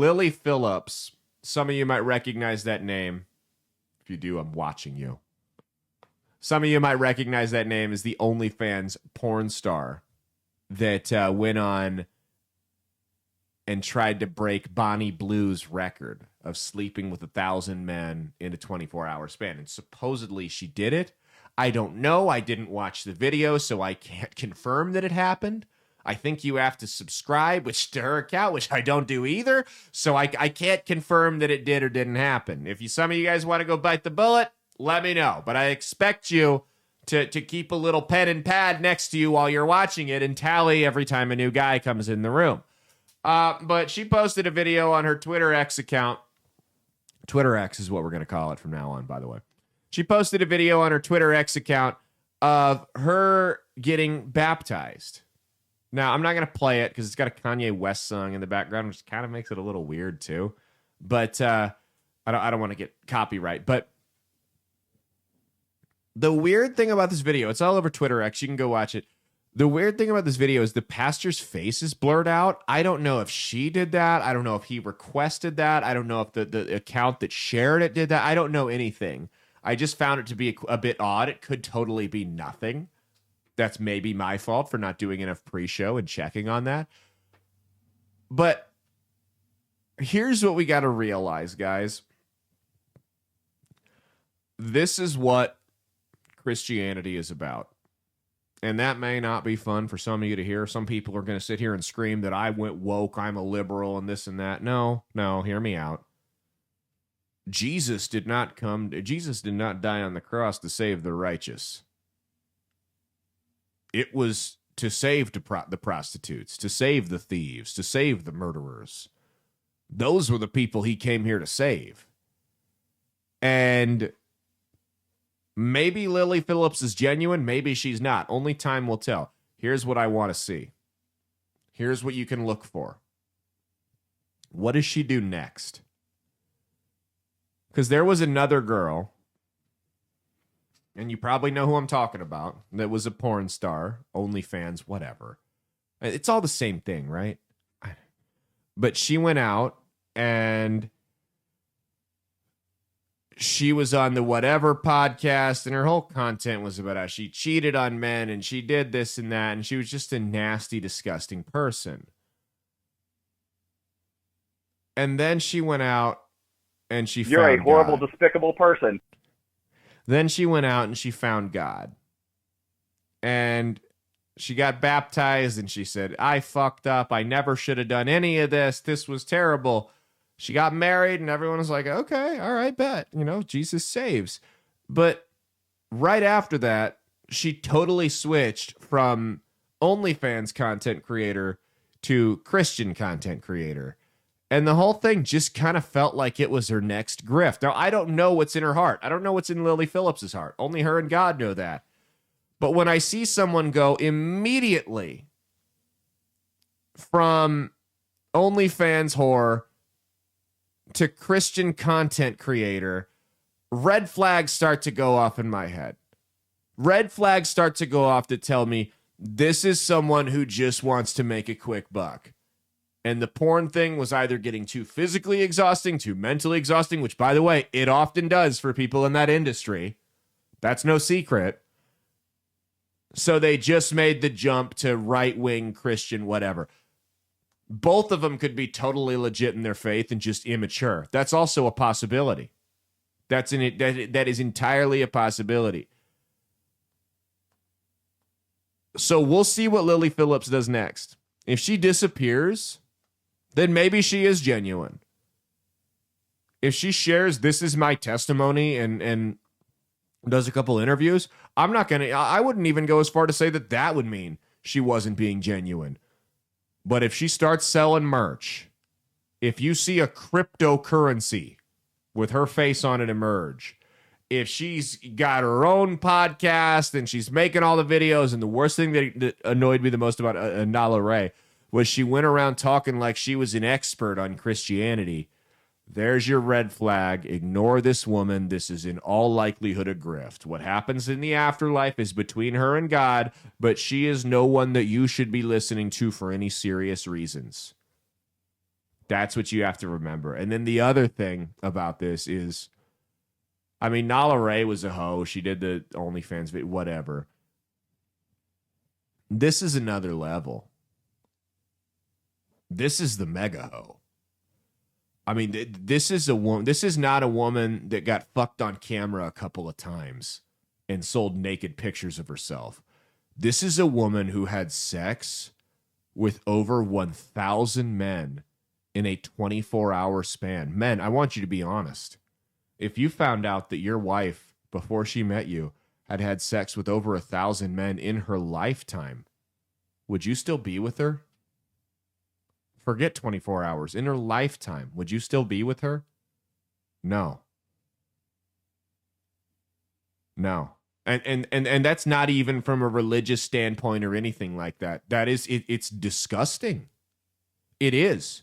Lily Phillips, some of you might recognize that name. If you do, I'm watching you. Some of you might recognize that name as the OnlyFans porn star that went on and tried to break Bonnie Blue's record of sleeping with 1,000 men in a 24-hour span. And supposedly she did it. I don't know. I didn't watch the video, so I can't confirm that it happened. I think you have to subscribe to her account, which I don't do either. So I can't confirm that it did or didn't happen. If some of you guys want to go bite the bullet, let me know. But I expect you to keep a little pen and pad next to you while you're watching it and tally every time a new guy comes in the room. But she posted a video on her Twitter X account. Twitter X is what we're going to call it from now on, by the way. She posted a video on her Twitter X account of her getting baptized. Now, I'm not going to play it because it's got a Kanye West song in the background, which kind of makes it a little weird, too. But I don't want to get copyright. But the weird thing about this video, it's all over Twitter X. You can go watch it. The weird thing about this video is the pastor's face is blurred out. I don't know if she did that. I don't know if he requested that. I don't know if the account that shared it did that. I don't know anything. I just found it to be a bit odd. It could totally be nothing. That's maybe my fault for not doing enough pre-show and checking on that. But here's what we got to realize, guys. This is what Christianity is about. And that may not be fun for some of you to hear. Some people are going to sit here and scream that I went woke, I'm a liberal, and this and that. No, hear me out. Jesus did not die on the cross to save the righteous. It was to save the prostitutes, to save the thieves, to save the murderers. Those were the people he came here to save. And maybe Lily Phillips is genuine. Maybe she's not. Only time will tell. Here's what I want to see. Here's what you can look for. What does she do next? Because there was another girl, and you probably know who I'm talking about, that was a porn star, OnlyFans, whatever. It's all the same thing, right? But she went out, and she was on the whatever podcast, and her whole content was about how she cheated on men, and she did this and that, and she was just a nasty, disgusting person. And then she went out, and she found God. You're a horrible, despicable person. Then she went out and she found God. And she got baptized and she said, I fucked up. I never should have done any of this. This was terrible. She got married and everyone was like, okay, all right, bet. Jesus saves. But right after that, she totally switched from OnlyFans content creator to Christian content creator. And the whole thing just kind of felt like it was her next grift. Now, I don't know what's in her heart. I don't know what's in Lily Phillips's heart. Only her and God know that. But when I see someone go immediately from OnlyFans whore to Christian content creator, red flags start to go off in my head. Red flags start to go off to tell me this is someone who just wants to make a quick buck. And the porn thing was either getting too physically exhausting, too mentally exhausting, which, by the way, it often does for people in that industry. That's no secret. So they just made the jump to right-wing Christian whatever. Both of them could be totally legit in their faith and just immature. That's also a possibility. That is entirely a possibility. So we'll see what Lily Phillips does next. If she disappears, then maybe she is genuine. If she shares, this is my testimony and does a couple interviews, I wouldn't even go as far to say that would mean she wasn't being genuine. But if she starts selling merch, if you see a cryptocurrency with her face on it emerge, if she's got her own podcast and she's making all the videos, and the worst thing that annoyed me the most about Nala Ray was she went around talking like she was an expert on Christianity. There's your red flag. Ignore this woman. This is in all likelihood a grift. What happens in the afterlife is between her and God, but she is no one that you should be listening to for any serious reasons. That's what you have to remember. And then the other thing about this is, I mean, Nala Ray was a hoe. She did the OnlyFans video, whatever. This is another level. This is the mega hoe. I mean, this is a woman. This is not a woman that got fucked on camera a couple of times and sold naked pictures of herself. This is a woman who had sex with over 1,000 men in a 24-hour span. Men, I want you to be honest. If you found out that your wife, before she met you, had had sex with over 1,000 men in her lifetime, would you still be with her? Forget 24 hours. In her lifetime, would you still be with her? No. No. And that's not even from a religious standpoint or anything like that. That is, it's disgusting. It is.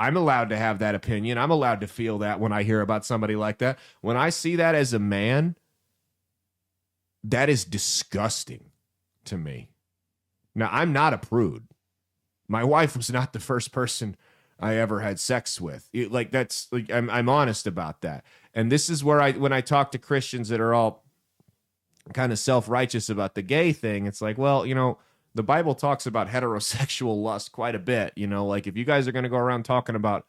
I'm allowed to have that opinion. I'm allowed to feel that when I hear about somebody like that. When I see that as a man, that is disgusting to me. Now, I'm not a prude. My wife was not the first person I ever had sex with. I'm honest about that. And this is where when I talk to Christians that are all kind of self-righteous about the gay thing, it's like, well, the Bible talks about heterosexual lust quite a bit. Like if you guys are going to go around talking about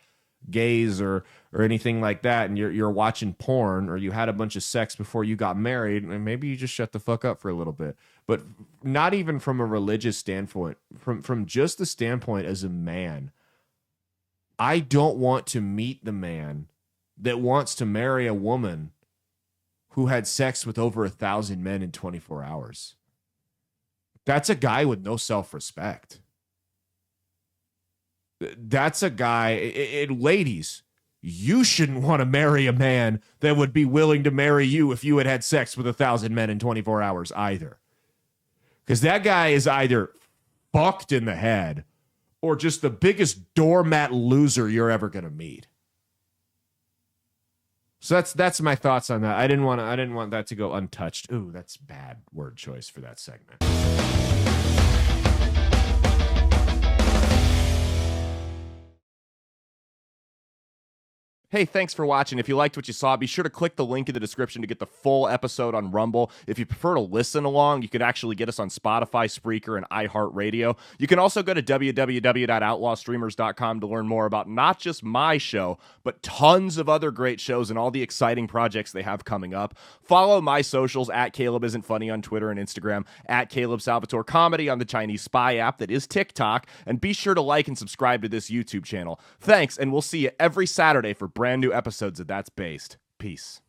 gays or anything like that, and you're watching porn, or you had a bunch of sex before you got married, and maybe you just shut the fuck up for a little bit. But not even from a religious standpoint, from just the standpoint as a man, I don't want to meet the man that wants to marry a woman who had sex with over 1,000 men in 24 hours. That's a guy with no self-respect. That's a guy, ladies, you shouldn't want to marry a man that would be willing to marry you if you had had sex with 1,000 men in 24 hours either. Because that guy is either fucked in the head or just the biggest doormat loser you're ever going to meet. So that's my thoughts on that. I didn't want that to go untouched. Ooh, that's bad word choice for that segment. Hey, thanks for watching. If you liked what you saw, be sure to click the link in the description to get the full episode on Rumble. If you prefer to listen along, you could actually get us on Spotify, Spreaker, and iHeartRadio. You can also go to www.outlawstreamers.com to learn more about not just my show, but tons of other great shows and all the exciting projects they have coming up. Follow my socials at Caleb Isn't Funny on Twitter and Instagram, at Caleb Salvatore Comedy on the Chinese Spy app that is TikTok, and be sure to like and subscribe to this YouTube channel. Thanks, and we'll see you every Saturday for brand new episodes of That's Based. Peace.